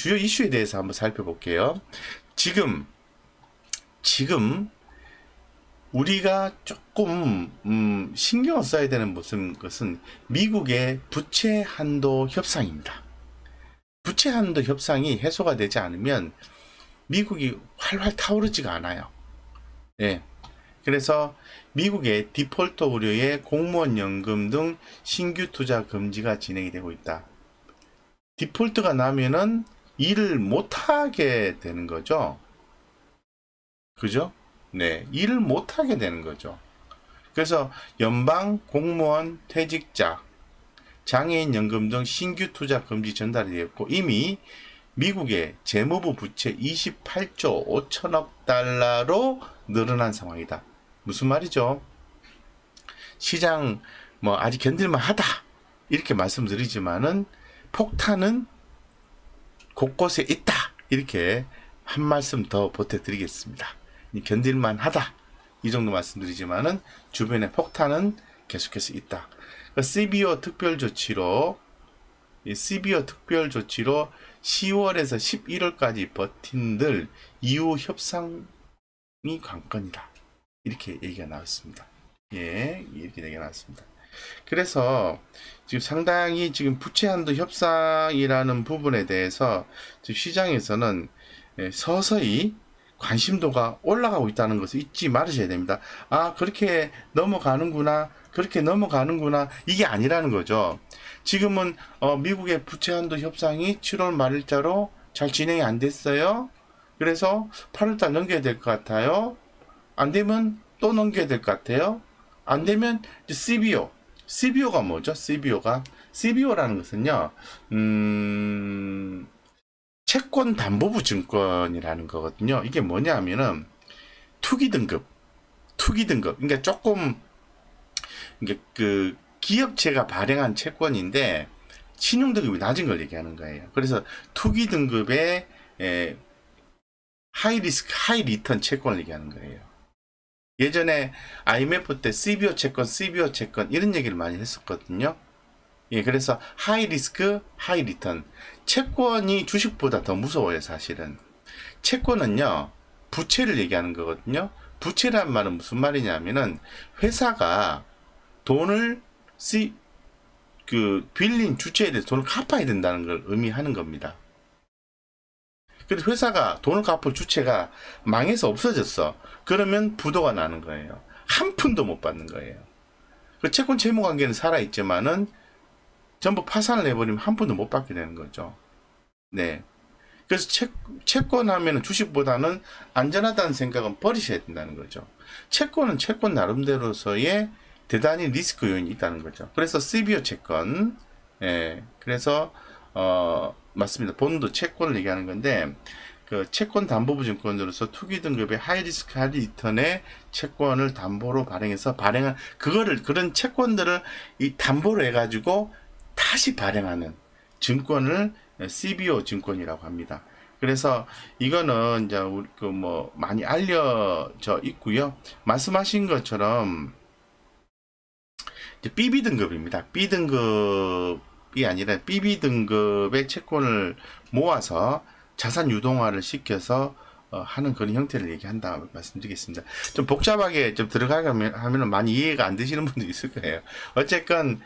주요 이슈에 대해서 한번 살펴볼게요. 지금 우리가 조금 신경을 써야 되는 무슨 것은 미국의 부채 한도 협상입니다. 부채 한도 협상이 해소가 되지 않으면 미국이 활활 타오르지가 않아요. 예. 그래서 미국의 디폴트 우려에 공무원 연금 등 신규 투자 금지가 진행이 되고 있다. 디폴트가 나면은 일을 못하게 되는 거죠. 그죠? 네, 일을 못하게 되는 거죠. 그래서 연방 공무원, 퇴직자, 장애인 연금 등 신규 투자 금지 전달이 되었고, 이미 미국의 재무부 부채 28조 5천억 달러로 늘어난 상황이다. 무슨 말이죠? 시장 뭐 아직 견딜만 하다 이렇게 말씀드리지만은 폭탄은 곳곳에 있다 이렇게 한 말씀 더 보태드리겠습니다. 견딜만 하다 이 정도 말씀드리지만은 주변에 폭탄은 계속해서 있다. CBO 특별 조치로 10월에서 11월까지 버틴들 이후 협상이 관건이다. 이렇게 얘기가 나왔습니다. 예, 이렇게 얘기가 나왔습니다. 그래서 지금 상당히 지금 부채 한도 협상이라는 부분에 대해서 지금 시장에서는 서서히 관심도가 올라가고 있다는 것을 잊지 말으셔야 됩니다. 아, 그렇게 넘어가는구나. 이게 아니라는 거죠. 지금은 미국의 부채 한도 협상이 7월 말일자로 잘 진행이 안 됐어요. 그래서 8월달 넘겨야 될 것 같아요. 안 되면 또 넘겨야 될 것 같아요. 안 되면 CBO가 뭐죠? CBO라는 것은요, 채권 담보부 증권이라는 거거든요. 이게 뭐냐면은 투기 등급. 그러니까 조금 이게 그 기업체가 발행한 채권인데 신용 등급이 낮은 걸 얘기하는 거예요. 그래서 투기 등급의 하이 리스크, 하이 리턴 채권을 얘기하는 거예요. 예전에 IMF 때 CBO 채권 이런 얘기를 많이 했었거든요. 예, 그래서 하이 리스크, 하이 리턴. 채권이 주식보다 더 무서워요, 사실은. 채권은요, 부채를 얘기하는 거거든요. 부채란 말은 무슨 말이냐면은 회사가 돈을 빌린 주체에 대해서 돈을 갚아야 된다는 걸 의미하는 겁니다. 그래서 회사가 돈을 갚을 주체가 망해서 없어졌어. 그러면 부도가 나는 거예요. 한 푼도 못 받는 거예요. 그 채권 채무 관계는 살아있지만은 전부 파산을 해버리면 한 푼도 못 받게 되는 거죠. 네. 그래서 채권 하면은 주식보다는 안전하다는 생각은 버리셔야 된다는 거죠. 채권은 채권 나름대로서의 대단히 리스크 요인이 있다는 거죠. 그래서 CBO 채권, 예, 그래서 맞습니다. 본도 채권을 얘기하는 건데 그 채권 담보부 증권으로서 투기 등급의 하이 리스크 하이 리턴의 채권을 담보로 발행한 그런 채권들을 이 담보로 해가지고 다시 발행하는 증권을 CBO 증권이라고 합니다. 그래서 이거는 이제 많이 알려져 있고요. 말씀하신 것처럼 이제 BB 등급입니다. B 등급이 아니라 BB 등급의 채권을 모아서 자산 유동화를 시켜서 하는 그런 형태를 얘기한다 말씀드리겠습니다. 좀 복잡하게 좀 들어가면 많이 이해가 안 되시는 분도 있을 거예요. 어쨌건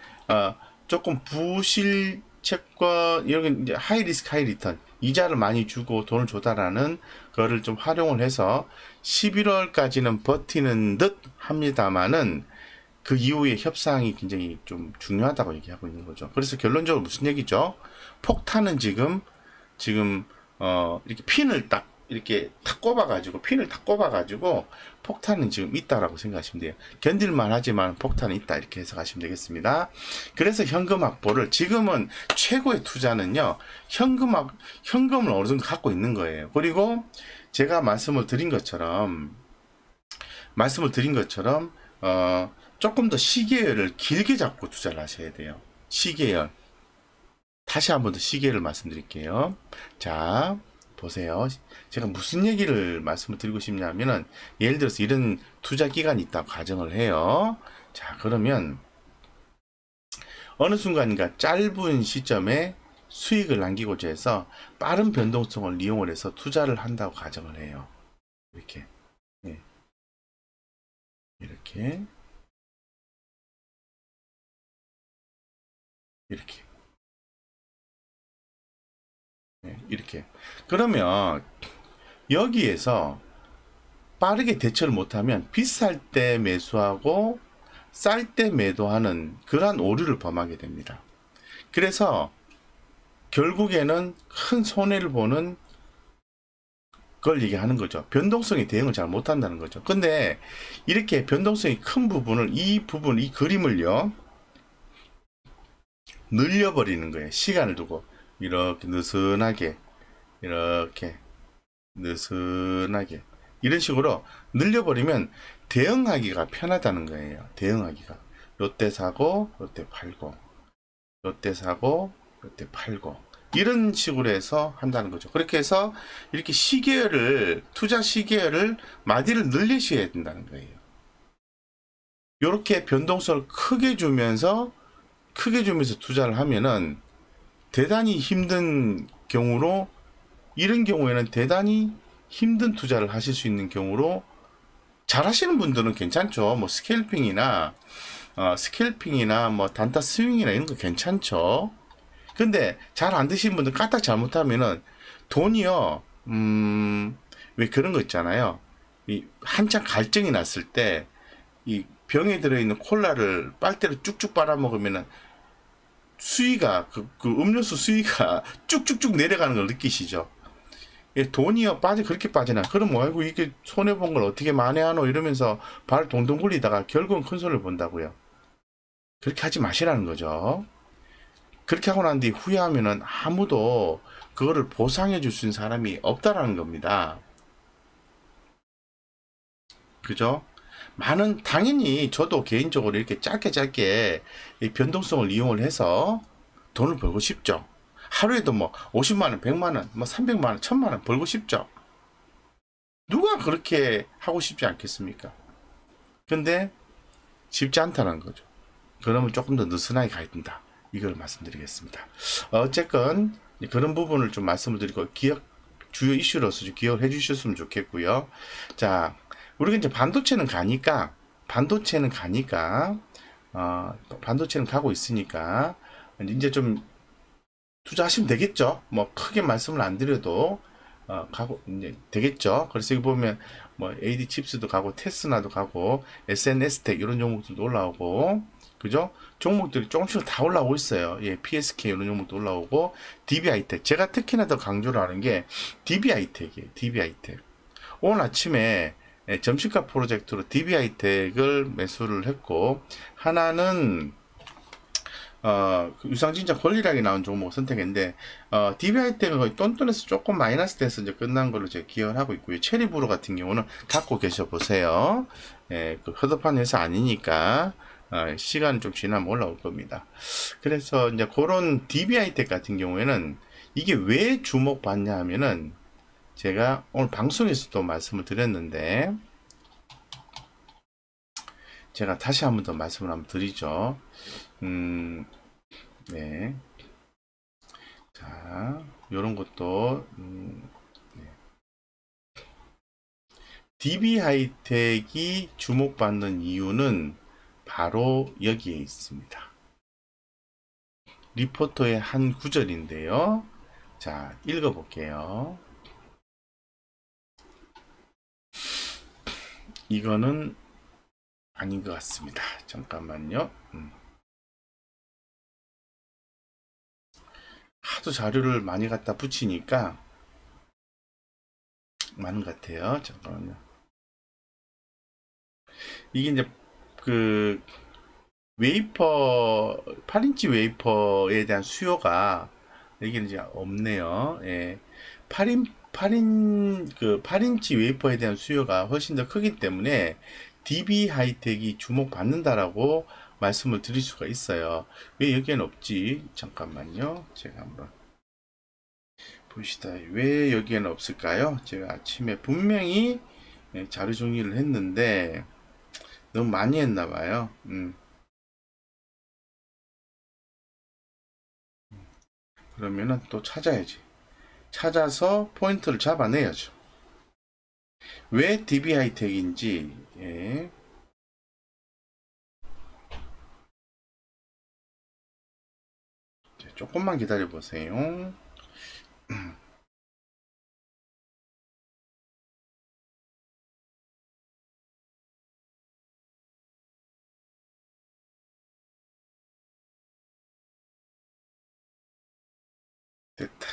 조금 부실 채권 이런 이제 하이 리스크 하이 리턴 이자를 많이 주고 돈을 조달하는 거를 좀 활용을 해서 11월까지는 버티는 듯 합니다만은 그 이후에 협상이 굉장히 좀 중요하다고 얘기하고 있는 거죠. 그래서 결론적으로 무슨 얘기죠? 폭탄은 지금 이렇게 핀을 딱 꼽아가지고 폭탄은 지금 있다라고 생각하시면 돼요. 견딜만 하지만 폭탄은 있다 이렇게 해석하시면 되겠습니다. 그래서 현금 확보를 지금은 최고의 투자는요 현금을 어느 정도 갖고 있는 거예요. 그리고 제가 말씀을 드린 것처럼 조금 더 시계열을 길게 잡고 투자를 하셔야 돼요. 시계열. 다시 한 번 더 시계를 말씀드릴게요. 자, 보세요. 제가 무슨 얘기를 말씀을 드리고 싶냐면은, 예를 들어서 이런 투자 기간이 있다고 가정을 해요. 자, 그러면, 어느 순간인가 짧은 시점에 수익을 남기고자 해서 빠른 변동성을 이용을 해서 투자를 한다고 가정을 해요. 이렇게. 예. 이렇게. 이렇게. 예. 이렇게. 그러면 여기에서 빠르게 대처를 못하면 비쌀 때 매수하고 쌀 때 매도하는 그러한 오류를 범하게 됩니다. 그래서 결국에는 큰 손해를 보는 걸 얘기하는 거죠. 변동성에 대응을 잘 못한다는 거죠. 근데 이렇게 변동성이 큰 부분을 이 그림을요 늘려버리는 거예요. 시간을 두고 이렇게 느슨하게 이렇게 느슨하게 이런 식으로 늘려버리면 대응하기가 편하다는 거예요. 대응하기가 요때 사고 요때 팔고 요때 사고 요때 팔고 이런 식으로 해서 한다는 거죠. 그렇게 해서 이렇게 시계열을 투자 시계열을 마디를 늘리셔야 된다는 거예요. 이렇게 변동성을 크게 주면서 투자를 하면은 대단히 힘든 경우로 이런 경우에는 대단히 힘든 투자를 하실 수 있는 경우로 잘 하시는 분들은 괜찮죠. 뭐 스캘핑이나 뭐 단타 스윙이나 이런 거 괜찮죠. 근데 잘 안 드시는 분들 까딱 잘못하면은 돈이요 왜 그런 거 있잖아요. 이 한창 갈증이 났을 때 이 병에 들어있는 콜라를 빨대로 쭉쭉 빨아먹으면은 수위가 그 음료수 수위가 쭉쭉쭉 내려가는 걸 느끼시죠. 예, 돈이요 그렇게 빠지나 그럼 뭐 아이고 이게 손해본 걸 어떻게 만회하노 이러면서 발 동동 굴리다가 결국은 큰 손해를 본다고요. 그렇게 하지 마시라는 거죠. 그렇게 하고 난 뒤 후회하면은 아무도 그거를 보상해 줄 수 있는 사람이 없다라는 겁니다. 그죠? 당연히 저도 개인적으로 이렇게 짧게 이 변동성을 이용을 해서 돈을 벌고 싶죠. 하루에도 뭐 50만원, 100만원, 뭐 300만원, 1000만원 벌고 싶죠. 누가 그렇게 하고 싶지 않겠습니까? 근데 쉽지 않다는 거죠. 그러면 조금 더 느슨하게 가야 된다. 이걸 말씀드리겠습니다. 어쨌건 그런 부분을 좀 말씀을 드리고 주요 이슈로서 기억을 해주셨으면 좋겠고요. 자, 우리가 이제 반도체는 가니까 반도체는 가고 있으니까 이제 좀 투자하시면 되겠죠. 뭐 크게 말씀을 안 드려도 가고 이제 되겠죠. 그래서 여기 보면 뭐 AD 칩스도 가고 테스나도 가고 SNS텍 이런 종목들도 올라오고 그죠? 종목들이 조금씩 다 올라오고 있어요. 예, PSK 이런 종목도 올라오고 DBI텍 제가 특히나 더 강조를 하는 게 DBI텍이에요. DBI텍 오늘 아침에 점심가 프로젝트로 DBI텍을 매수를 했고 하나는 유상증자 권리락이 나온 종목 선택했는데 DBI텍은 거의 똔똔해서 조금 마이너스 돼서 이제 끝난 걸로 제가 기억을 하고 있고요. 체리브루 같은 경우는 갖고 계셔 보세요. 예, 그 허접한 회사 아니니까 시간 좀 지나면 올라올 겁니다. 그래서 이제 그런 DBI텍 같은 경우에는 이게 왜 주목받냐 하면은 제가 오늘 방송에서도 말씀을 드렸는데 제가 다시 한번 더 말씀을 한번 드리죠. 네. 자, 요런 것도, 네. DB하이텍이 주목받는 이유는 바로 여기에 있습니다. 리포터의 한 구절인데요. 자, 읽어볼게요. 이거는 아닌 것 같습니다. 잠깐만요. 하도 자료를 많이 갖다 붙이니까 많은 것 같아요. 잠깐만요. 이게 이제 그 웨이퍼 8인치 웨이퍼에 대한 수요가 이게 이제 없네요. 예. 8인치 웨이퍼에 대한 수요가 훨씬 더 크기 때문에 DB 하이텍이 주목받는다라고 말씀을 드릴 수가 있어요. 왜 여기엔 없지? 잠깐만요. 제가 한번 봅시다. 왜 여기에는 없을까요? 제가 아침에 분명히 자료 정리를 했는데 너무 많이 했나 봐요. 그러면은 또 찾아야지. 찾아서 포인트를 잡아내야죠. 왜 DB 하이텍인지, 예. 조금만 기다려 보세요. 됐다.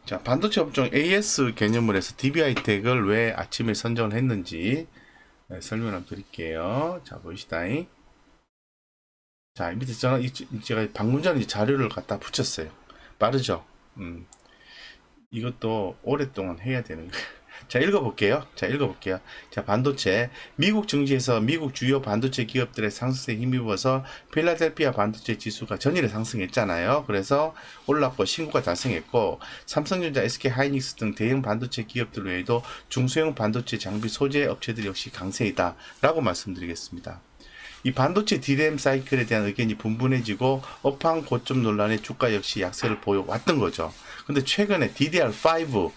자, 반도체 업종 AS 개념을 해서 DB 하이텍을 왜 아침에 선정을 했는지 설명을 드릴게요. 자, 보이시다잉. 자, 밑에 제가 방금 전에 자료를 갖다 붙였어요. 빠르죠? 이것도 오랫동안 해야 되는 거예요. 자, 읽어볼게요. 자, 반도체. 미국 증시에서 미국 주요 반도체 기업들의 상승세에 힘입어서 필라델피아 반도체 지수가 전일에 상승했잖아요. 그래서 올랐고 신고가 달성했고, 삼성전자, SK 하이닉스 등 대형 반도체 기업들 외에도 중소형 반도체 장비 소재 업체들 역시 강세이다 라고 말씀드리겠습니다. 이 반도체 DRAM 사이클에 대한 의견이 분분해지고 업황 고점 논란의 주가 역시 약세를 보여왔던 거죠. 근데 최근에 DDR5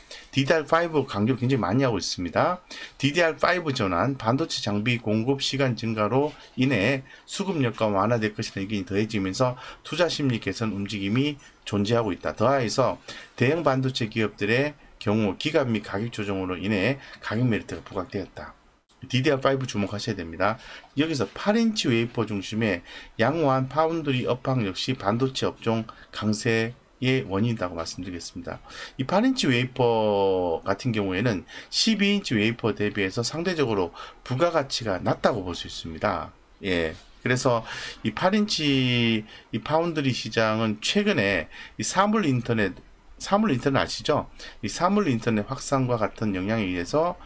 강조를 굉장히 많이 하고 있습니다. DDR5 전환, 반도체 장비 공급 시간 증가로 인해 수급력과 완화될 것이라는 의견이 더해지면서 투자 심리 개선 움직임이 존재하고 있다. 더하여서 대형 반도체 기업들의 경우 기간 및 가격 조정으로 인해 가격 메리트가 부각되었다. DDR5 주목하셔야 됩니다. 여기서 8인치 웨이퍼 중심의 양호한 파운드리 업황 역시 반도체 업종 강세의 원인이라고 말씀드리겠습니다. 이 8인치 웨이퍼 같은 경우에는 12인치 웨이퍼 대비해서 상대적으로 부가가치가 낮다고 볼 수 있습니다. 예. 그래서 이 8인치 이 파운드리 시장은 최근에 이 사물 인터넷 아시죠? 이 사물 인터넷 확산과 같은 영향에 의해서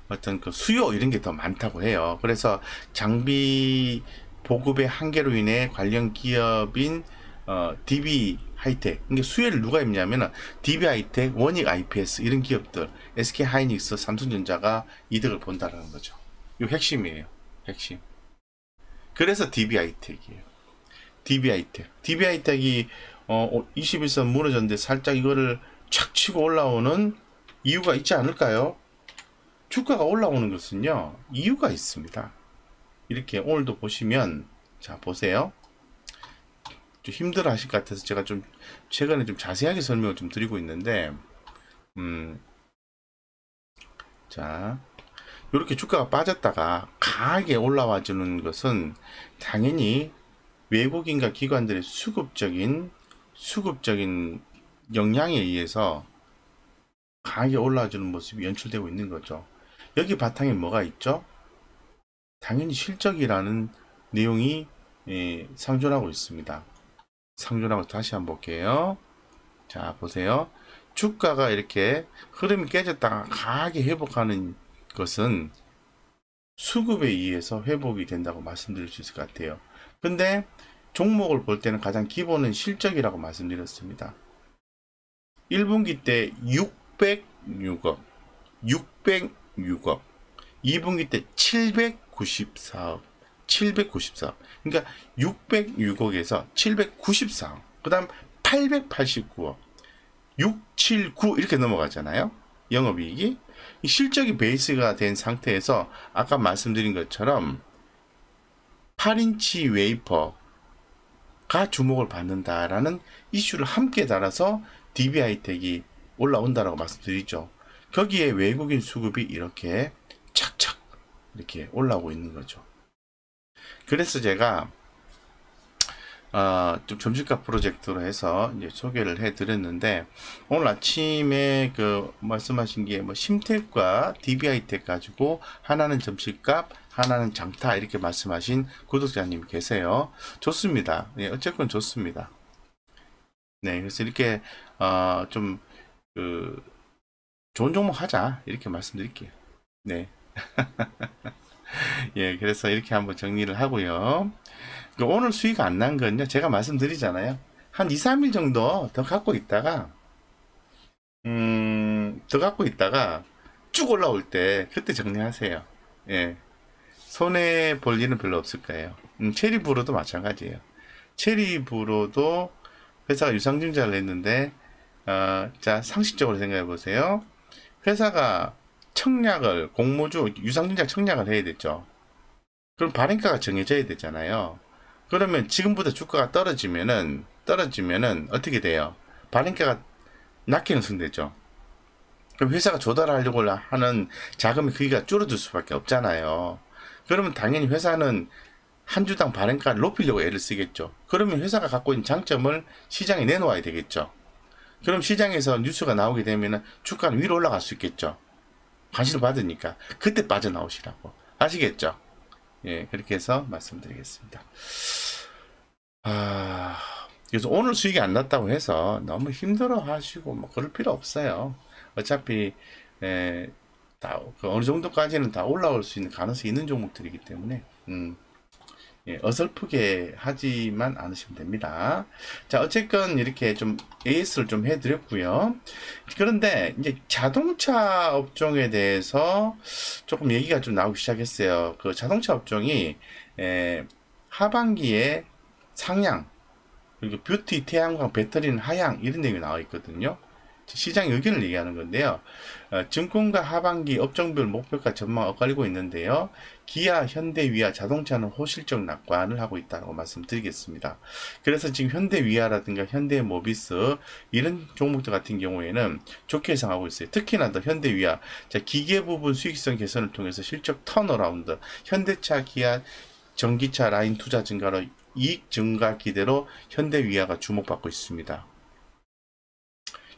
어떤 그 수요 이런 게 더 많다고 해요. 그래서 장비 보급의 한계로 인해 관련 기업인 DB 하이텍, 이게 수혜를 누가 입냐면은 DB 하이텍, 원익 IPS 이런 기업들, SK 하이닉스, 삼성전자가 이득을 본다라는 거죠. 이 핵심이에요. 핵심. 그래서 DB 하이텍이에요. DB 하이텍이 21선 무너졌는데 살짝 이거를 착 치고 올라오는 이유가 있지 않을까요? 주가가 올라오는 것은요, 이유가 있습니다. 이렇게 오늘도 보시면, 자, 보세요. 좀 힘들어 하실 것 같아서 제가 좀, 최근에 좀 자세하게 설명을 좀 드리고 있는데, 자, 이렇게 주가가 빠졌다가 강하게 올라와 주는 것은 당연히 외국인과 기관들의 수급적인 영향에 의해서 강하게 올라와 주는 모습이 연출되고 있는 거죠. 여기 바탕에 뭐가 있죠? 당연히 실적이라는 내용이 상존하고 있습니다. 상존하고 다시 한번 볼게요. 자, 보세요. 주가가 이렇게 흐름이 깨졌다가 강하게 회복하는 것은 수급에 의해서 회복이 된다고 말씀드릴 수 있을 것 같아요. 근데 종목을 볼 때는 가장 기본은 실적이라고 말씀드렸습니다. 1분기 때 606억, 2분기 때 794억, 그러니까 606억에서 794억, 그 다음 889억, 679 이렇게 넘어가잖아요. 영업이익이. 이 실적이 베이스가 된 상태에서 아까 말씀드린 것처럼 8인치 웨이퍼가 주목을 받는다라는 이슈를 함께 달아서 DB 하이텍이 올라온다라고 말씀드리죠. 거기에 외국인 수급이 이렇게 착착 이렇게 올라오고 있는 거죠. 그래서 제가 좀 점심값 프로젝트로 해서 이제 소개를 해 드렸는데, 오늘 아침에 그 말씀하신 게 뭐 심택과 DB 하이텍 가지고 하나는 점심값, 하나는 장타 이렇게 말씀하신 구독자님 계세요. 좋습니다. 예, 어쨌건 좋습니다. 네, 그래서 이렇게 좀 좋은 종목 하자 이렇게 말씀드릴게요. 네. 예, 그래서 이렇게 한번 정리를 하고요. 오늘 수익 안 난 건요, 제가 말씀드리잖아요. 한 2, 3일 정도 더 갖고 있다가, 쭉 올라올 때, 그때 정리하세요. 예. 손해 볼 일은 별로 없을 거예요. 체리브로도 마찬가지예요. 체리브로도 회사가 유상증자를 했는데, 자, 상식적으로 생각해 보세요. 회사가 청약을, 공모주 유상증자 청약을 해야 되죠. 그럼 발행가가 정해져야 되잖아요. 그러면 지금보다 주가가 떨어지면은 어떻게 돼요? 발행가가 낮게 형성되죠. 그럼 회사가 조달하려고 하는 자금의 크기가 줄어들 수밖에 없잖아요. 그러면 당연히 회사는 한 주당 발행가를 높이려고 애를 쓰겠죠. 그러면 회사가 갖고 있는 장점을 시장에 내놓아야 되겠죠. 그럼 시장에서 뉴스가 나오게 되면 주가는 위로 올라갈 수 있겠죠. 관심을 받으니까 그때 빠져나오시라고. 아시겠죠? 예, 그렇게 해서 말씀드리겠습니다. 그래서 오늘 수익이 안 났다고 해서 너무 힘들어 하시고 뭐 그럴 필요 없어요. 어차피 어느 정도까지는 다 올라올 수 있는 가능성이 있는 종목들이기 때문에 예, 어설프게 하지만 않으시면 됩니다. 자, 어쨌건 이렇게 좀 AS를 좀 해드렸고요. 그런데 이제 자동차 업종에 대해서 조금 얘기가 좀 나오기 시작했어요. 그 자동차 업종이 하반기에 상향, 그리고 뷰티, 태양광, 배터리는 하향 이런 내용이 나와 있거든요. 시장의 의견을 얘기하는 건데요. 증권가 하반기 업종별 목표가 전망 엇갈리고 있는데요. 기아, 현대, 위아, 자동차는 호실적 낙관을 하고 있다고 말씀드리겠습니다. 그래서 지금 현대 위아라든가 현대 모비스 이런 종목들 같은 경우에는 좋게 예상하고 있어요. 특히나 더 현대 위아, 기계 부분 수익성 개선을 통해서 실적 턴어라운드, 현대차, 기아, 전기차 라인 투자 증가로 이익 증가 기대로 현대 위아가 주목받고 있습니다.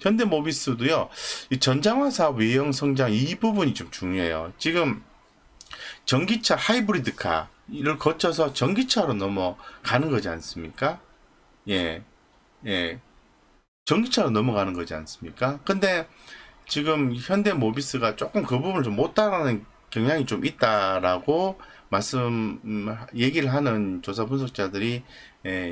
현대모비스도요, 이 전장화 사업 외형 성장 이 부분이 좀 중요해요. 지금 전기차 하이브리드카를 거쳐서 전기차로 넘어가는 거지 않습니까? 예, 예, 전기차로 넘어가는 거지 않습니까? 근데 지금 현대모비스가 조금 그 부분을 좀 못 따라가는 경향이 좀 있다라고 얘기를 하는 조사 분석자들이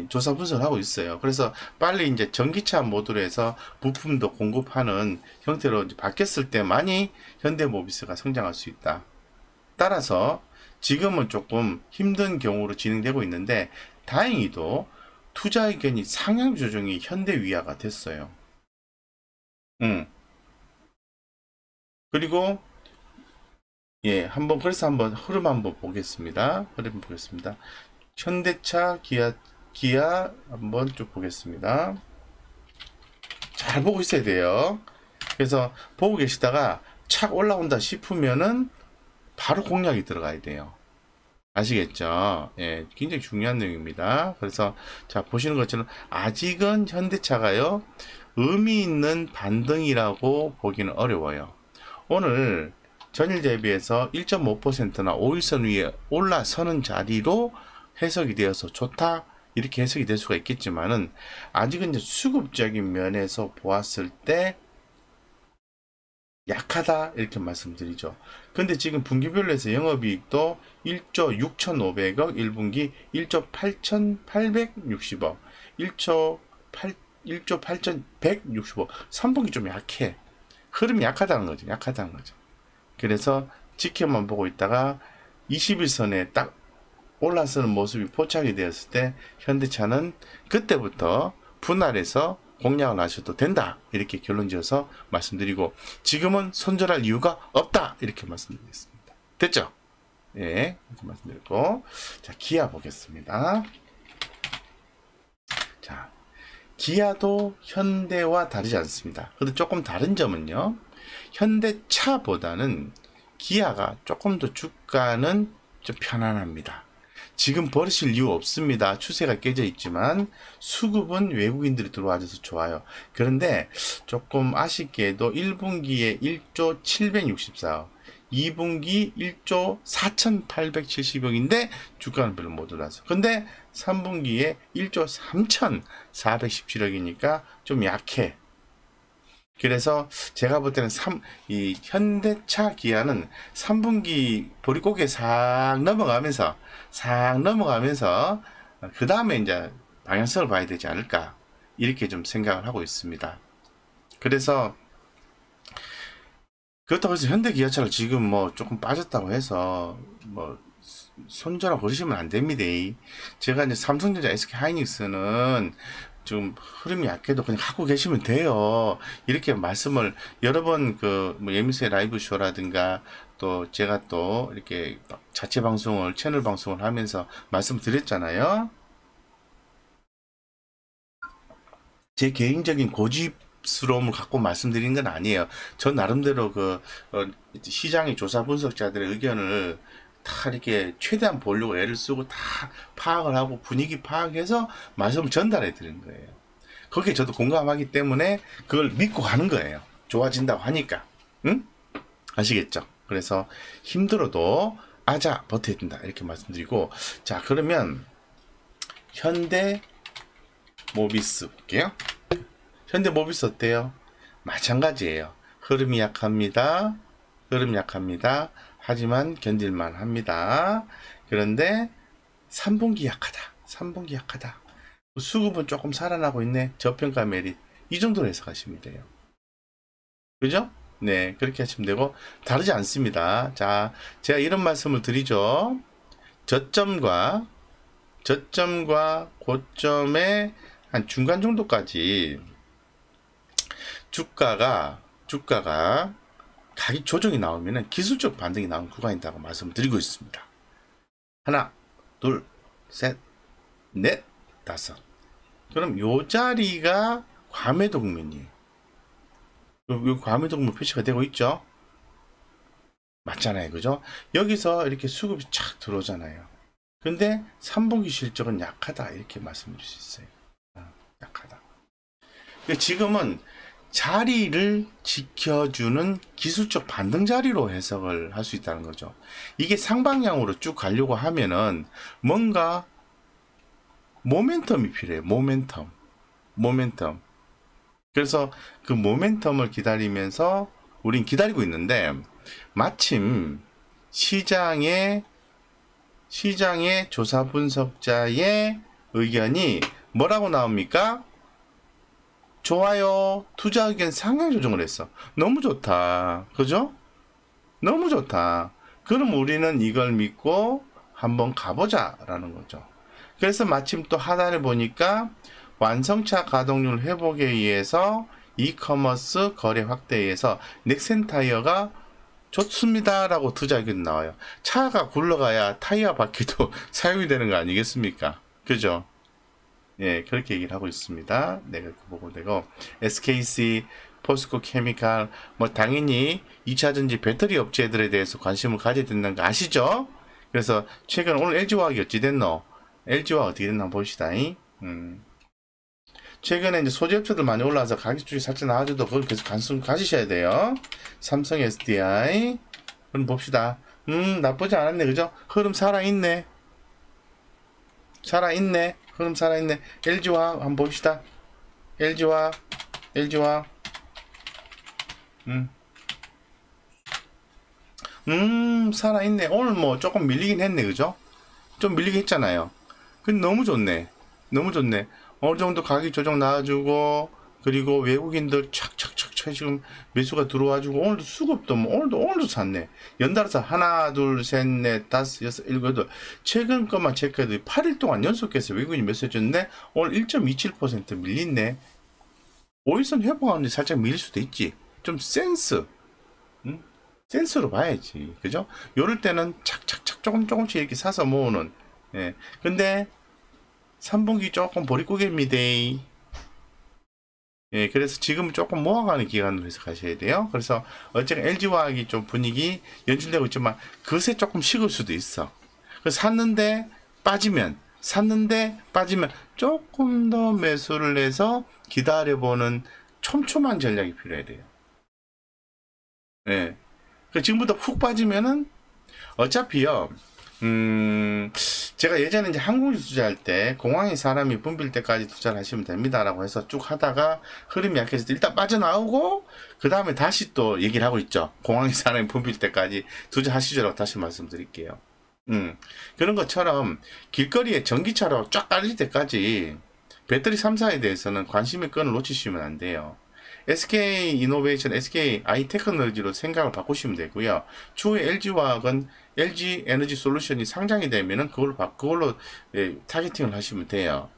조사 분석을 하고 있어요. 그래서 빨리 이제 전기차 모드로 해서 부품도 공급하는 형태로 이제 바뀌었을 때만이 현대모비스가 성장할 수 있다. 따라서 지금은 조금 힘든 경우로 진행되고 있는데 다행히도 투자 의견이 상향 조정이 현대위아가 됐어요. 그리고 예, 그래서 한번 흐름 한번 보겠습니다. 현대차, 기아 한번 쭉 보겠습니다. 잘 보고 있어야 돼요. 그래서 보고 계시다가 착 올라온다 싶으면은 바로 공략이 들어가야 돼요. 아시겠죠? 예, 굉장히 중요한 내용입니다. 그래서 자, 보시는 것처럼 아직은 현대차가요, 의미 있는 반등이라고 보기는 어려워요. 오늘 전일 대비해서 1.5%나 5일선 위에 올라서는 자리로 해석이 되어서 좋다 이렇게 해석이 될 수가 있겠지만은 아직은 이제 수급적인 면에서 보았을 때 약하다 이렇게 말씀드리죠. 근데 지금 분기별로 해서 영업이익도 1조 6,500억, 1분기 1조 8,860억, 1조 8,160억, 3분기 좀 약해. 흐름이 약하다는 거죠. 그래서 지켜만 보고 있다가 21선에 딱 올라서는 모습이 포착이 되었을 때 현대차는 그때부터 분할해서 공략을 하셔도 된다 이렇게 결론 지어서 말씀드리고, 지금은 손절할 이유가 없다 이렇게 말씀드리겠습니다. 됐죠? 예, 이렇게 말씀드렸고, 자, 기아 보겠습니다. 자, 기아도 현대와 다르지 않습니다. 근데 조금 다른 점은요, 현대차보다는 기아가 조금 더 주가는 좀 편안합니다. 지금 버리실 이유 없습니다. 추세가 깨져 있지만 수급은 외국인들이 들어와줘서 좋아요. 그런데 조금 아쉽게도 1분기에 1조 764억, 2분기 1조 4,870억인데 주가는 별로 못 올라서. 근데 3분기에 1조 3,417억이니까 좀 약해. 그래서 제가 볼 때는 이 현대차 기아는 3분기 보릿고개 싹 넘어가면서 그 다음에 이제 방향성을 봐야 되지 않을까 이렇게 좀 생각을 하고 있습니다. 그래서 그렇다고 해서 현대 기아차를 지금 뭐 조금 빠졌다고 해서 뭐 손절하고 그러시면 안 됩니다. 제가 이제 삼성전자, SK하이닉스는 좀 흐름이 약해도 그냥 갖고 계시면 돼요. 이렇게 말씀을 여러 번 뭐 예미스의 라이브 쇼라든가 또 제가 또 이렇게 자체 방송을 채널 방송을 하면서 말씀드렸잖아요. 제 개인적인 고집스러움을 갖고 말씀드린 건 아니에요. 전 나름대로 시장의 조사 분석자들의 의견을 다 이렇게 최대한 보려고 애를 쓰고 다 파악을 하고 분위기 파악해서 말씀을 전달해 드린 거예요. 거기에 저도 공감하기 때문에 그걸 믿고 가는 거예요. 좋아진다고 하니까. 응? 아시겠죠? 그래서 힘들어도 아자 버텨야 된다 이렇게 말씀드리고, 자 그러면 현대 모비스 볼게요. 현대 모비스 어때요? 마찬가지예요. 흐름이 약합니다. 흐름 약합니다. 하지만 견딜만 합니다. 그런데 3분기 약하다. 3분기 약하다. 수급은 조금 살아나고 있네. 저평가 메릿. 이 정도로 해석하시면 돼요. 그죠? 네, 그렇게 하시면 되고, 다르지 않습니다. 자, 제가 이런 말씀을 드리죠. 저점과 고점의 한 중간 정도까지 주가가 가격 조정이 나오면은 기술적 반등이 나온 구간이라고 말씀을 드리고 있습니다. 하나, 둘, 셋, 넷, 다섯. 그럼 요 자리가 과매도 국면이에요. 요 과매도 국면 표시가 되고 있죠? 맞잖아요. 그죠? 여기서 이렇게 수급이 착 들어오잖아요. 근데 3분기 실적은 약하다. 이렇게 말씀드릴 수 있어요. 약하다. 지금은 자리를 지켜주는 기술적 반등 자리로 해석을 할 수 있다는 거죠. 이게 상방향으로 쭉 가려고 하면은 뭔가 모멘텀이 필요해요. 모멘텀. 그래서 그 모멘텀을 기다리면서 우린 기다리고 있는데, 마침 시장의 조사 분석자의 의견이 뭐라고 나옵니까? 좋아요. 투자 의견 상향 조정을 했어. 너무 좋다. 그죠? 너무 좋다. 그럼 우리는 이걸 믿고 한번 가보자 라는 거죠. 그래서 마침 또 하단에 보니까 완성차 가동률 회복에 의해서 이커머스 거래 확대에 의해서 넥센타이어가 좋습니다 라고 투자 의견 나와요. 차가 굴러가야 타이어 바퀴도 사용이 되는 거 아니겠습니까? 그죠? 예, 그렇게 얘기를 하고 있습니다. 내가 보고 되고, SKC, 포스코 케미칼, 뭐 당연히 2차전지 배터리 업체들에 대해서 관심을 가져야 된다는 거 아시죠? 그래서 최근 오늘 LG화학이 어찌 됐노? LG화학 어떻게 됐나 봅시다. 최근에 이제 소재 업체들 많이 올라와서 가격 쪽이 살짝 나와줘도 그걸 계속 관심 가지셔야 돼요. 삼성 SDI 그럼 봅시다. 나쁘지 않았네. 그죠? 흐름 살아있네. 흐름 살아있네. LG화학 한번 봅시다. LG화학 살아있네. 오늘 뭐 조금 밀리긴 했네. 그죠? 좀 밀리긴 했잖아요. 근데 너무 좋네. 어느 정도 가격 조정 나와주고, 그리고 외국인들 착착착 지금 매수가 들어와주고, 오늘도 수급도 오늘도 샀네. 연달아서 하나, 둘, 셋, 넷, 다섯, 여섯, 일곱, 여덟. 최근 것만 체크해도 8일 동안 연속해서 외국인이 매수해줬는데, 오늘 1.27% 밀리네. 5일선 회복하는데 살짝 밀릴 수도 있지. 좀 센스로 봐야지. 그죠? 요럴 때는 착착착 조금씩 이렇게 사서 모으는. 예. 근데 3분기 조금 보릿고개입니다. 예, 그래서 지금 조금 모아가는 기간으로 해석하셔야 돼요. 그래서 어쨌든 LG화학이 좀 분위기 연출되고 있지만 그새 조금 식을 수도 있어. 그래서 샀는데 빠지면 조금 더 매수를 해서 기다려보는 촘촘한 전략이 필요해야 돼요. 예. 지금부터 훅 빠지면은 어차피요. 제가 예전에 이제 항공주 투자할 때 공항에 사람이 붐빌 때까지 투자를 하시면 됩니다라고 해서 쭉 하다가 흐름이 약해서 일단 빠져나오고 그 다음에 다시 또 얘기를 하고 있죠. 공항에 사람이 붐빌 때까지 투자하시죠라고 다시 말씀드릴게요. 그런 것처럼 길거리에 전기차로 쫙 깔릴 때까지 배터리 3사에 대해서는 관심의 끈을 놓치시면 안 돼요. SK 이노베이션, SK 아이테크놀로지로 생각을 바꾸시면 되고요. 추후에 LG화학은 LG 에너지 솔루션이 상장이 되면은 그걸로 예, 타겟팅을 하시면 돼요.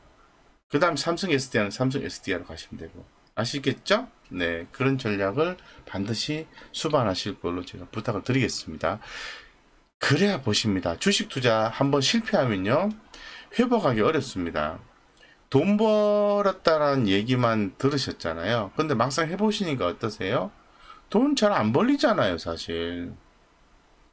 그 다음 삼성 SDI는 삼성 SDI로 가시면 되고. 아시겠죠? 네, 그런 전략을 반드시 수반하실 걸로 제가 부탁을 드리겠습니다. 그래야 보십니다. 주식 투자 한번 실패하면요, 회복하기 어렵습니다. 돈 벌었다라는 얘기만 들으셨잖아요. 근데 막상 해보시니까 어떠세요? 돈 잘 안 벌리잖아요, 사실.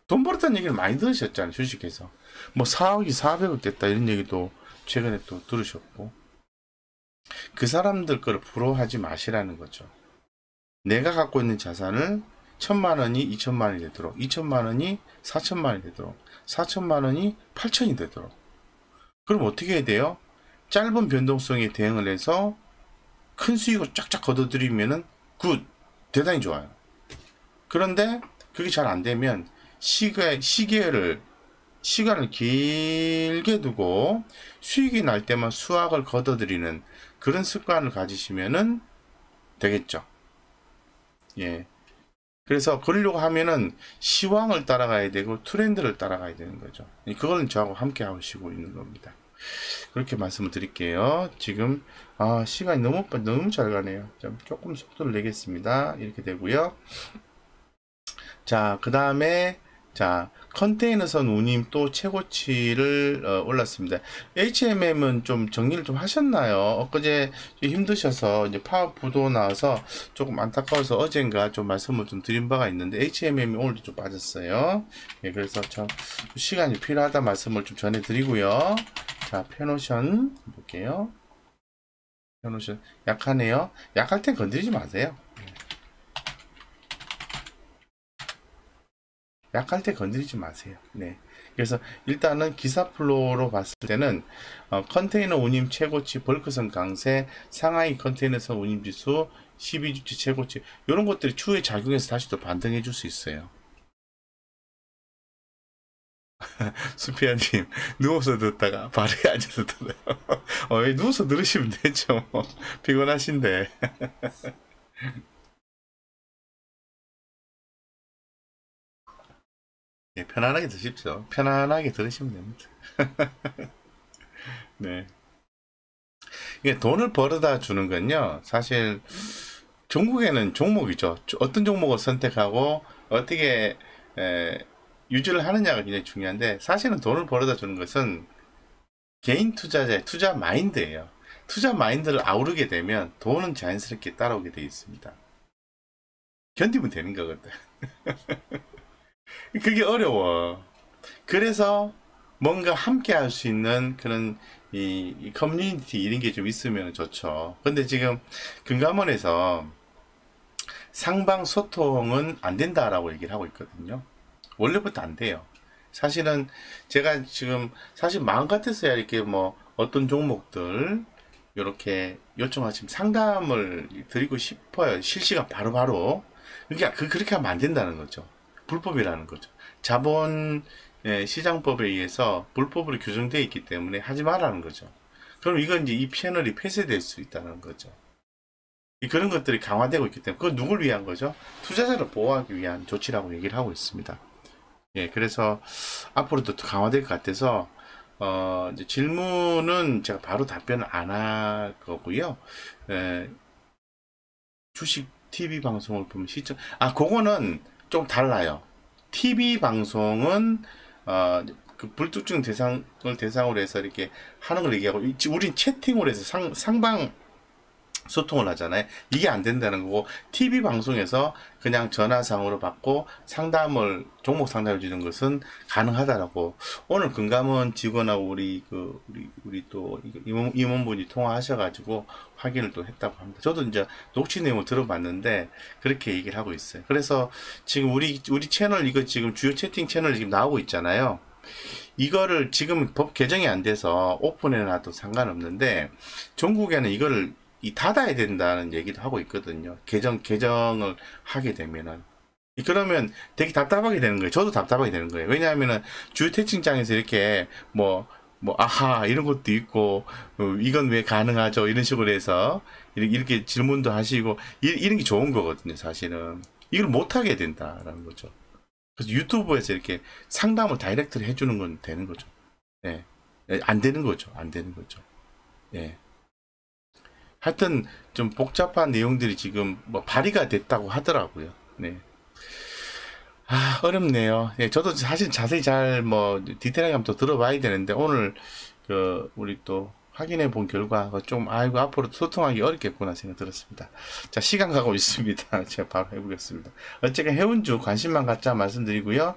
돈 벌었다는 얘기를 많이 들으셨잖아요, 주식에서. 뭐 4억이 400억 됐다 이런 얘기도 최근에 또 들으셨고. 그 사람들 거를 부러워하지 마시라는 거죠. 내가 갖고 있는 자산을 1000만 원이 2000만 원이 되도록, 2000만 원이 4000만 원이 되도록, 4000만 원이 8000이 되도록. 그럼 어떻게 해야 돼요? 짧은 변동성에 대응을 해서 큰 수익을 쫙쫙 거둬들이면은 굿! 대단히 좋아요. 그런데 그게 잘 안 되면 시간을 길게 두고 수익이 날 때만 수확을 거둬들이는 그런 습관을 가지시면은 되겠죠. 예. 그래서 그러려고 하면은 시황을 따라가야 되고 트렌드를 따라가야 되는 거죠. 그걸 저하고 함께 하시고 있는 겁니다. 그렇게 말씀을 드릴게요. 지금 시간이 너무 잘 가네요. 조금 속도를 내겠습니다. 이렇게 되고요. 자, 그 다음에 자, 컨테이너선 운임 또 최고치를 올랐습니다. HMM은 좀 정리를 좀 하셨나요? 엊그제 힘드셔서 이제 파업 부도 나와서 조금 안타까워서 어젠가 좀 말씀을 좀 드린 바가 있는데 HMM이 오늘도 좀 빠졌어요. 예, 그래서 참 시간이 필요하다 말씀을 좀 전해드리고요. 자, 페노션 볼게요. 페노션 약하네요. 약할 땐 건드리지 마세요. 약할 때 건드리지 마세요. 네. 그래서 일단은 기사 플로우로 봤을 때는 컨테이너 운임 최고치, 벌크선 강세, 상하이 컨테이너선 운임 지수, 12주치 최고치 이런 것들이 추후에 작용해서 다시 또 반등해 줄 수 있어요. 수피아님 누워서 듣다가 발에 앉아서 들어요. 누워서 들으시면 되죠. 피곤하신데. 예, 편안하게 드십시오. 편안하게 들으시면 됩니다. 네. 이게 돈을 벌어다 주는 건요, 사실 종국에는 종목이죠. 어떤 종목을 선택하고 어떻게 유지를 하느냐가 굉장히 중요한데, 사실은 돈을 벌어다 주는 것은 개인 투자자의 투자 마인드예요. 투자 마인드를 아우르게 되면 돈은 자연스럽게 따라오게 되어 있습니다. 견디면 되는 거거든. 그게 어려워. 그래서 뭔가 함께 할 수 있는 그런 이 커뮤니티 이런 게 좀 있으면 좋죠. 근데 지금 금감원에서 상방 소통은 안 된다라고 얘기를 하고 있거든요. 원래부터 안 돼요. 사실은 제가 지금 사실 마음 같았어야 이렇게 뭐 어떤 종목들 이렇게 요청하시면 상담을 드리고 싶어요. 실시간 바로바로. 그러니까 그렇게 하면 안 된다는 거죠. 불법이라는 거죠. 자본 시장법에 의해서 불법으로 규정되어 있기 때문에 하지 말라는 거죠. 그럼 이건 이제 이 채널이 폐쇄될 수 있다는 거죠. 그런 것들이 강화되고 있기 때문에 그건 누굴 위한 거죠? 투자자를 보호하기 위한 조치라고 얘기를 하고 있습니다. 예, 그래서 앞으로도 더 강화될 것 같아서 이제 질문은 제가 바로 답변을 안 할 거고요. 주식 TV 방송을 보면 시청 그거는 좀 달라요. TV 방송은 그 불특정 대상을 대상으로 해서 이렇게 하는 걸 얘기하고, 우린 채팅으로 해서 상방 소통을 하잖아요. 이게 안 된다는 거고, TV 방송에서 그냥 전화상으로 받고 종목 상담을 주는 것은 가능하다라고 오늘 금감원 직원하고 우리 또 임원분이 통화하셔가지고 확인을 또 했다고 합니다. 저도 이제 녹취 내용을 들어봤는데 그렇게 얘기를 하고 있어요. 그래서 지금 우리 채널 이거 지금 주요 채팅 채널 지금 나오고 있잖아요. 이거를 지금 법 개정이 안 돼서 오픈해놔도 상관없는데 전국에는 이거를 닫아야 된다는 얘기도 하고 있거든요. 개정을 하게 되면은. 그러면 되게 답답하게 되는 거예요. 저도 답답하게 되는 거예요. 왜냐하면은 주요 채팅창에서 이렇게 뭐 뭐 아하 이런 것도 있고 이건 왜 가능하죠 이런 식으로 해서 이렇게 질문도 하시고 이런 게 좋은 거거든요. 사실은 이걸 못하게 된다라는 거죠. 그래서 유튜브에서 이렇게 상담을 다이렉트로 해주는 건 되는 거죠. 예. 안 되는 거죠. 안 되는 거죠. 예. 하여튼 좀 복잡한 내용들이 지금 뭐 발의가 됐다고 하더라고요. 네. 아, 어렵네요. 예, 저도 사실 자세히 잘 뭐 디테일하게 한번 더 들어봐야 되는데 오늘 그 우리 또 확인해 본 결과 좀 아이고 앞으로 소통하기 어렵겠구나 생각 들었습니다. 자, 시간 가고 있습니다. 제가 바로 해보겠습니다. 어쨌든 해운주 관심만 갖자 말씀드리고요.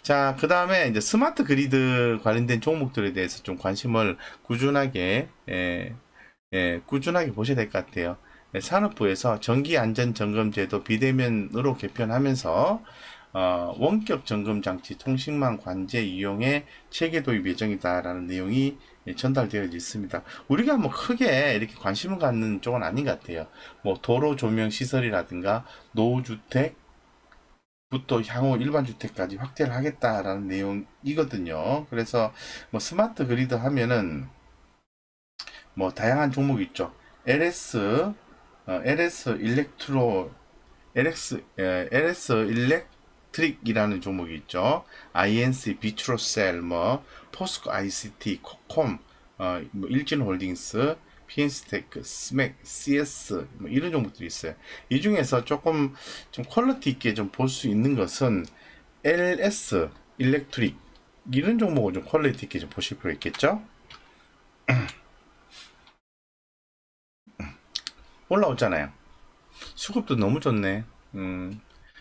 자, 그 다음에 이제 스마트 그리드 관련된 종목들에 대해서 좀 관심을 꾸준하게 꾸준하게 보셔야 될 것 같아요. 산업부에서 전기안전점검제도 비대면으로 개편하면서 원격 점검 장치 통신망 관제 이용에 체계 도입 예정이다라는 내용이 전달되어 있습니다. 우리가 뭐 크게 이렇게 관심을 갖는 쪽은 아닌 것 같아요. 뭐 도로 조명 시설이라든가 노후주택부터 향후 일반 주택까지 확대를 하겠다라는 내용이거든요. 그래서 뭐 스마트 그리드 하면은 뭐 다양한 종목이 있죠. LS 일렉트로 LS 일렉트릭이라는 종목이 있죠. INC 비트로셀 뭐 포스코 ICT 코콤 뭐 일진홀딩스 PN스테크 스맥 CS 뭐 이런 종목들이 있어요. 이 중에서 조금 좀 퀄리티 있게 좀 볼 수 있는 것은 LS 일렉트릭 이런 종목을 좀 퀄리티 있게 좀 보실 필요 있겠죠. 올라왔잖아요. 수급도 너무 좋네.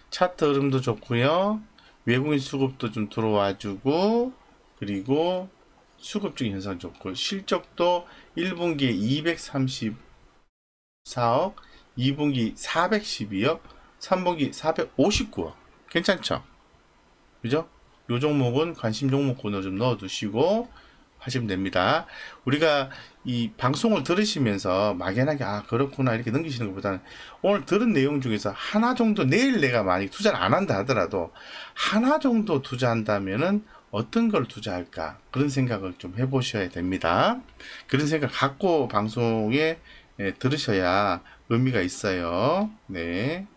차트 흐름도 좋고요. 외국인 수급도 좀 들어와주고 그리고 수급적인 현상 좋고 실적도 1분기에 234억, 2분기 412억, 3분기 459억. 괜찮죠? 그죠? 요 종목은 관심 종목군으로 좀 넣어두시고 하시면 됩니다. 우리가 이 방송을 들으시면서 막연하게 아 그렇구나 이렇게 넘기시는 것보다는 오늘 들은 내용 중에서 하나 정도 내일 내가 만약 투자를 안 한다 하더라도 하나 정도 투자한다면은 어떤 걸 투자할까 그런 생각을 좀 해보셔야 됩니다. 그런 생각 갖고 방송에 들으셔야 의미가 있어요. 네.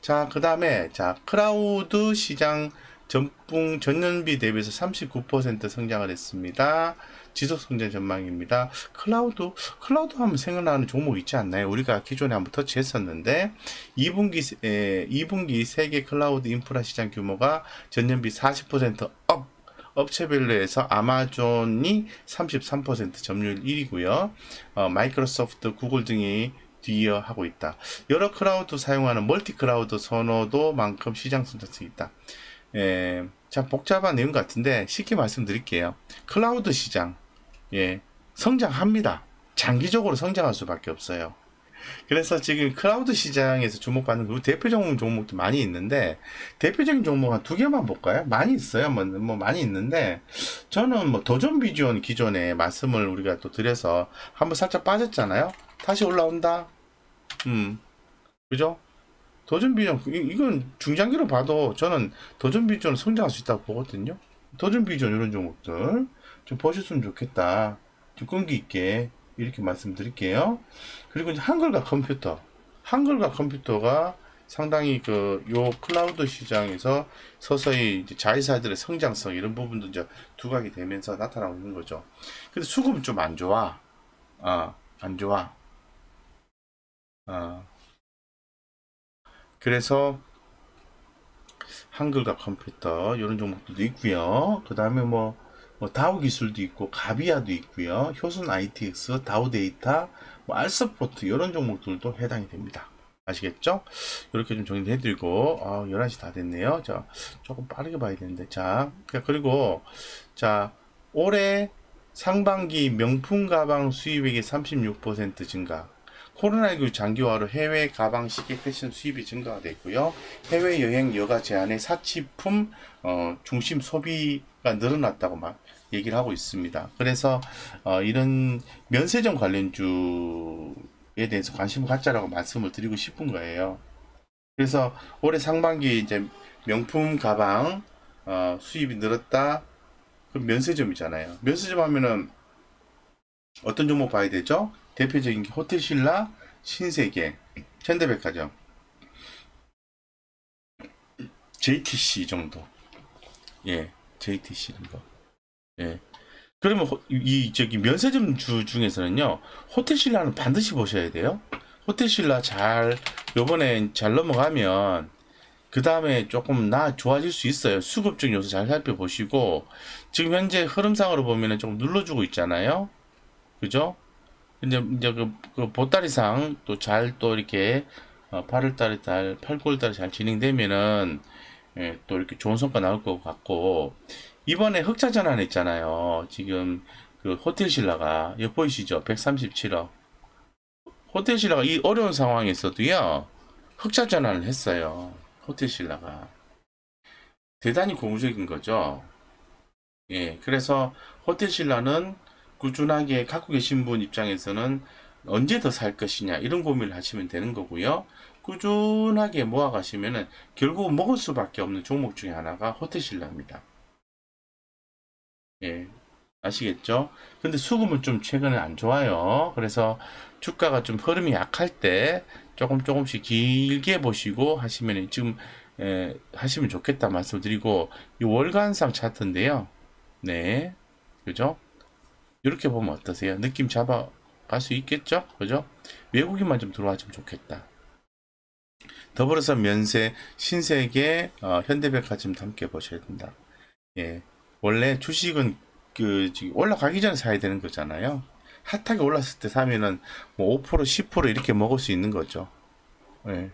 자, 그 다음에 자 클라우드 시장 전년비 대비해서 39% 성장을 했습니다. 지속 성장 전망입니다. 클라우드 하면 생각나는 종목 있지 않나요? 우리가 기존에 한번 터치했었는데 2분기 세계 클라우드 인프라 시장 규모가 전년비 40% 업체별로 해서 아마존이 33% 점유율 1위고요. 마이크로소프트, 구글 등이 뒤이어 하고 있다. 여러 클라우드 사용하는 멀티 클라우드 선호도만큼 시장 성장성이 있다. 참 복잡한 내용 같은데 쉽게 말씀드릴게요. 클라우드 시장 성장합니다. 장기적으로 성장할 수밖에 없어요. 그래서 지금 클라우드 시장에서 주목받는 그 대표적인 종목도 많이 있는데 대표적인 종목 한 두 개만 볼까요? 많이 있어요. 뭐 많이 있는데 저는 뭐 도전 비전 기존에 말씀을 우리가 또 드려서 한번 살짝 빠졌잖아요. 다시 올라온다. 그죠? 도전 비전 이건 중장기로 봐도 저는 도전 비전은 성장할 수 있다고 보거든요. 도전 비전 이런 종목들 좀 보셨으면 좋겠다. 좀 끈기 있게 이렇게 말씀드릴게요. 그리고 이제 한글과 컴퓨터가 상당히 요 클라우드 시장에서 서서히 이제 자회사들의 성장성 이런 부분도 이제 두각이 되면서 나타나고 있는 거죠. 근데 수급은 좀 안 좋아. 안 좋아. 그래서 한글과 컴퓨터 이런 종목들도 있고요. 그 다음에 뭐 다우 기술도 있고 가비아도 있고요. 효순 ITX, 다우 데이터, 뭐 알스포트 이런 종목들도 해당이 됩니다. 아시겠죠? 이렇게 좀 정리해 드리고 11시 다 됐네요. 자, 조금 빠르게 봐야 되는데 자, 그리고 자, 올해 상반기 명품 가방 수입액의 36% 증가. 코로나19 장기화로 해외 가방 시계 패션 수입이 증가가 됐고요. 해외여행 여가 제한의 사치품 중심 소비가 늘어났다고 막 얘기를 하고 있습니다. 그래서 이런 면세점 관련주에 대해서 관심을 갖자라고 말씀을 드리고 싶은 거예요. 그래서 올해 상반기 이제 명품 가방 수입이 늘었다. 그럼 면세점이잖아요. 면세점 하면은 어떤 종목 봐야 되죠? 대표적인 게 호텔신라, 신세계, 현대백화점, JTC 정도. 예, JTC 정도. 예. 그러면 저기 면세점 주 중에서는요, 호텔신라는 반드시 보셔야 돼요. 호텔신라 요번에 잘 넘어가면 그 다음에 조금 좋아질 수 있어요. 수급적 요소 잘 살펴보시고, 지금 현재 흐름상으로 보면은 조금 눌러주고 있잖아요. 그죠? 이제 그 보따리상 또 이렇게 8월달에 8월달에 잘 진행되면은 예, 또 이렇게 좋은 성과 나올 것 같고, 이번에 흑자 전환 했잖아요. 지금 그 호텔신라가 여기 보이시죠? 137억. 호텔신라가 이 어려운 상황에서도요, 흑자 전환을 했어요. 호텔신라가 대단히 고무적인 거죠. 예, 그래서 호텔신라는 꾸준하게 갖고 계신 분 입장에서는 언제 더 살 것이냐 이런 고민을 하시면 되는 거고요. 꾸준하게 모아 가시면은 결국 먹을 수밖에 없는 종목 중에 하나가 호텔신라입니다. 예, 아시겠죠? 근데 수급은 좀 최근에 안 좋아요. 그래서 주가가 좀 흐름이 약할 때 조금씩 길게 보시고 하시면 지금 하시면 좋겠다 말씀드리고, 이 월간상 차트인데요. 네, 그죠? 이렇게 보면 어떠세요? 느낌 잡아갈 수 있겠죠? 그죠? 외국인만 좀 들어와주면 좋겠다. 더불어서 면세, 신세계, 현대백화점도 함께 보셔야 된다. 예, 원래 주식은 지금 올라가기 전에 사야 되는 거잖아요. 핫하게 올랐을 때 사면은 뭐 5%, 10% 이렇게 먹을 수 있는 거죠. 예.